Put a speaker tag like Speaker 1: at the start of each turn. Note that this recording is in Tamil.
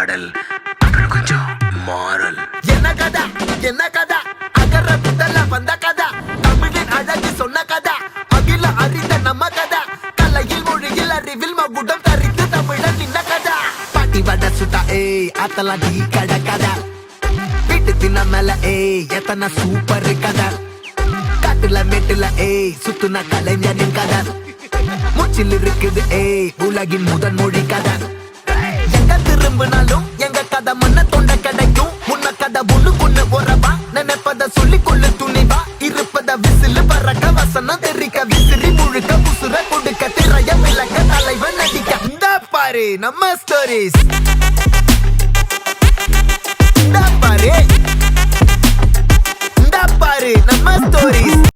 Speaker 1: பாடல் அப்புறம் கொஞ்சம் மாறல்.
Speaker 2: என்ன கதா அகர முதல்ல வந்த கதா, தமிழின் அழகு சொன்ன கதா, அகில அறிந்த நம்ம கதா, கலையில் மொழியில் அறிவில் மகுடம் தரித்து தமிழன் நின்ன கதா. பாட்டி வட சுட்டா அத்தலாம் டீ கட கதா, வீட்டு தின்ன மேல எத்தனை சூப்பர் கதா, காட்டுல மேட்டுல சுத்துன கலைஞனின் கதா, மூச்சில் இருக்குது உலகின் முதன் மொழி கதா. எங்க திரும்பினாலும் எங்க கதை மண்ண தொண்ட கிடைக்கும், முன்ன கதை ஒண்ணு கொண்டு போறவா, நினைப்பத சொல்லி கொள்ளு துணிவா, இருப்பத விசிலு பறக்க வசனம் தெரிக்க விசிறி முழுக்க புசுர கொடுக்க திரைய விளக்க தலைவன் நடிக்க. இந்த பாரு நம்ம ஸ்டோரிஸ், இந்த பாரு நம்ம ஸ்டோரிஸ்.